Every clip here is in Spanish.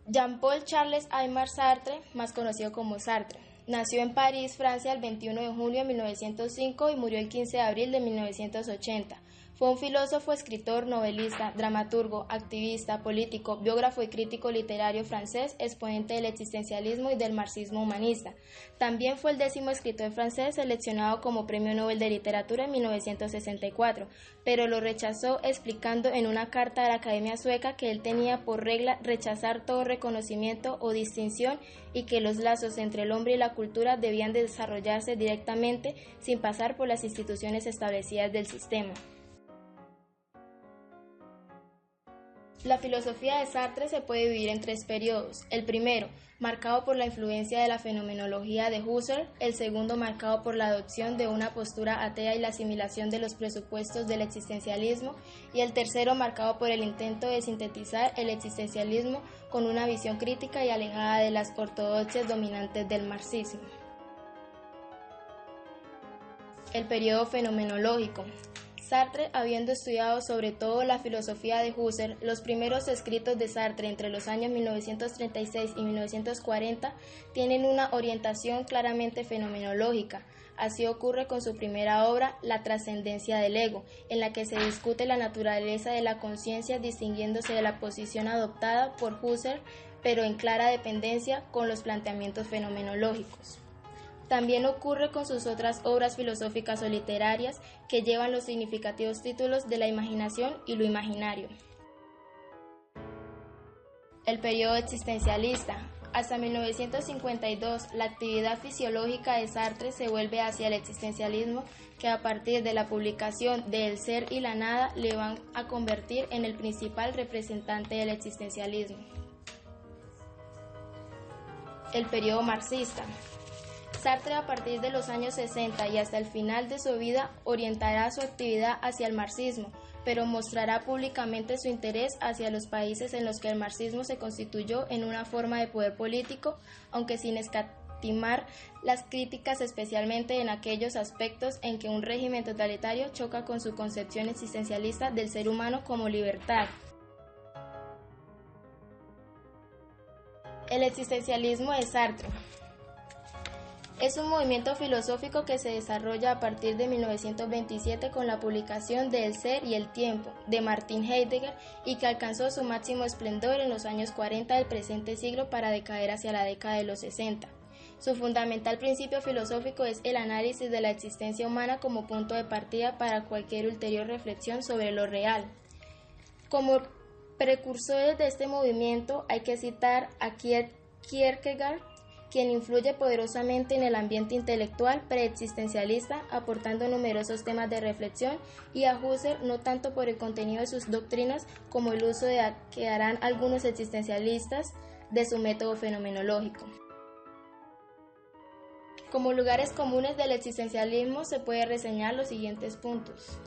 Jean-Paul Charles Aymar Sartre, más conocido como Sartre, nació en París, Francia, el 21 de junio de 1905 y murió el 15 de abril de 1980. Fue un filósofo, escritor, novelista, dramaturgo, activista, político, biógrafo y crítico literario francés, exponente del existencialismo y del marxismo humanista. También fue el 10º escritor francés seleccionado como Premio Nobel de Literatura en 1964, pero lo rechazó explicando en una carta a la Academia Sueca que él tenía por regla rechazar todo reconocimiento o distinción y que los lazos entre el hombre y la cultura debían desarrollarse directamente sin pasar por las instituciones establecidas del sistema. La filosofía de Sartre se puede dividir en 3 periodos. El primero, marcado por la influencia de la fenomenología de Husserl; el segundo, marcado por la adopción de una postura atea y la asimilación de los presupuestos del existencialismo; y el tercero, marcado por el intento de sintetizar el existencialismo con una visión crítica y alejada de las ortodoxias dominantes del marxismo. El periodo fenomenológico. Sartre, habiendo estudiado sobre todo la filosofía de Husserl, los primeros escritos de Sartre entre los años 1936 y 1940 tienen una orientación claramente fenomenológica. Así ocurre con su primera obra, La trascendencia del ego, en la que se discute la naturaleza de la conciencia distinguiéndose de la posición adoptada por Husserl, pero en clara dependencia con los planteamientos fenomenológicos. También ocurre con sus otras obras filosóficas o literarias que llevan los significativos títulos de la imaginación y lo imaginario. El periodo existencialista. Hasta 1952, la actividad fisiológica de Sartre se vuelve hacia el existencialismo, que a partir de la publicación de El ser y la nada le van a convertir en el principal representante del existencialismo. El periodo marxista. Sartre, a partir de los años 60 y hasta el final de su vida, orientará su actividad hacia el marxismo, pero mostrará públicamente su interés hacia los países en los que el marxismo se constituyó en una forma de poder político, aunque sin escatimar las críticas, especialmente en aquellos aspectos en que un régimen totalitario choca con su concepción existencialista del ser humano como libertad. El existencialismo de Sartre. Es un movimiento filosófico que se desarrolla a partir de 1927 con la publicación de El ser y el tiempo, de Martin Heidegger, y que alcanzó su máximo esplendor en los años 40 del presente siglo para decaer hacia la década de los 60. Su fundamental principio filosófico es el análisis de la existencia humana como punto de partida para cualquier ulterior reflexión sobre lo real. Como precursores de este movimiento hay que citar a Kierkegaard, quien influye poderosamente en el ambiente intelectual preexistencialista, aportando numerosos temas de reflexión, y a Husserl no tanto por el contenido de sus doctrinas como el uso que harán algunos existencialistas de su método fenomenológico. Como lugares comunes del existencialismo se puede reseñar los siguientes puntos.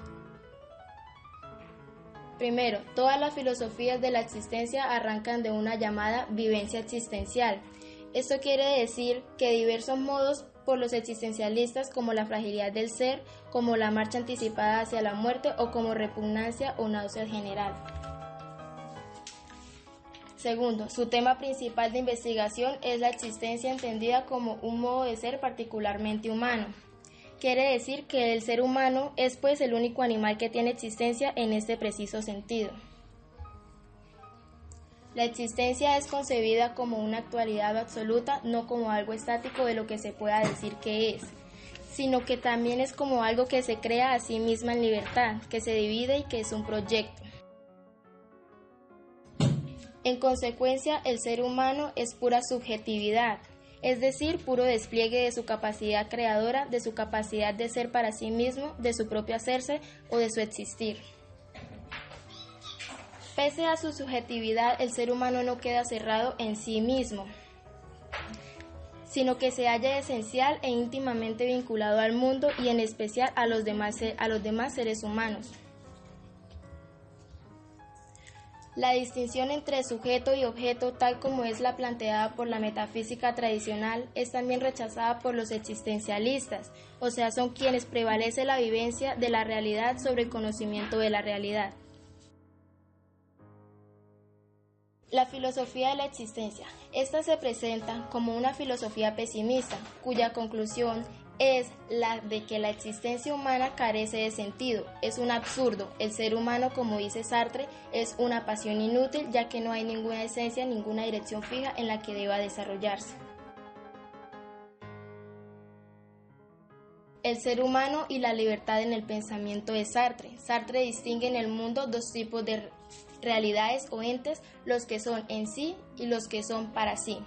Primero, todas las filosofías de la existencia arrancan de una llamada vivencia existencial. Esto quiere decir que diversos modos por los existencialistas, como la fragilidad del ser, como la marcha anticipada hacia la muerte o como repugnancia o náusea general. Segundo, su tema principal de investigación es la existencia entendida como un modo de ser particularmente humano. Quiere decir que el ser humano es pues el único animal que tiene existencia en este preciso sentido. La existencia es concebida como una actualidad absoluta, no como algo estático de lo que se pueda decir que es, sino que también es como algo que se crea a sí misma en libertad, que se divide y que es un proyecto. En consecuencia, el ser humano es pura subjetividad, es decir, puro despliegue de su capacidad creadora, de su capacidad de ser para sí mismo, de su propio hacerse o de su existir. Pese a su subjetividad, el ser humano no queda cerrado en sí mismo, sino que se halla esencial e íntimamente vinculado al mundo y en especial a los demás seres humanos. La distinción entre sujeto y objeto, tal como es la planteada por la metafísica tradicional, es también rechazada por los existencialistas, o sea, son quienes prevalece la vivencia de la realidad sobre el conocimiento de la realidad. La filosofía de la existencia. Esta se presenta como una filosofía pesimista, cuya conclusión es la de que la existencia humana carece de sentido, es un absurdo. El ser humano, como dice Sartre, es una pasión inútil, ya que no hay ninguna esencia, ninguna dirección fija en la que deba desarrollarse. El ser humano y la libertad en el pensamiento de Sartre. Sartre distingue en el mundo dos tipos de realidades o entes, los que son en sí y los que son para sí.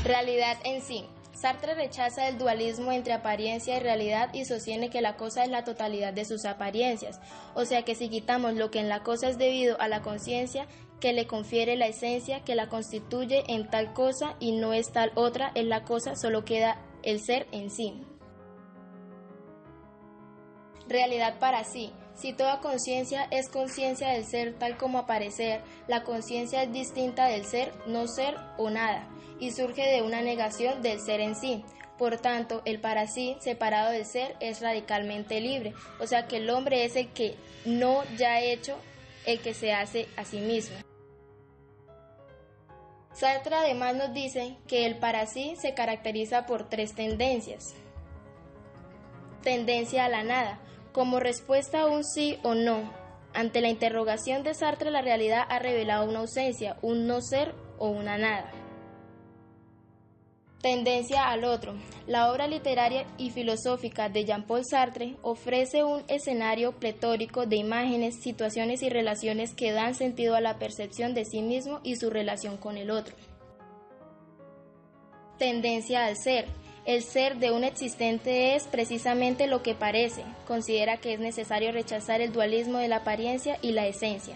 Realidad en sí. Sartre rechaza el dualismo entre apariencia y realidad y sostiene que la cosa es la totalidad de sus apariencias, o sea que si quitamos lo que en la cosa es debido a la conciencia que le confiere la esencia que la constituye en tal cosa y no es tal otra en la cosa, solo queda el ser en sí. Realidad para sí. Si toda conciencia es conciencia del ser tal como aparecer, la conciencia es distinta del ser, no ser o nada, y surge de una negación del ser en sí. Por tanto, el para sí, separado del ser, es radicalmente libre, o sea que el hombre es el que no ya hecho, el que se hace a sí mismo. Sartre además nos dice que el para sí se caracteriza por tres tendencias. Tendencia a la nada. Como respuesta a un sí o no, ante la interrogación de Sartre, la realidad ha revelado una ausencia, un no ser o una nada. Tendencia al otro. La obra literaria y filosófica de Jean-Paul Sartre ofrece un escenario pletórico de imágenes, situaciones y relaciones que dan sentido a la percepción de sí mismo y su relación con el otro. Tendencia al ser. El ser de un existente es precisamente lo que parece. Considera que es necesario rechazar el dualismo de la apariencia y la esencia.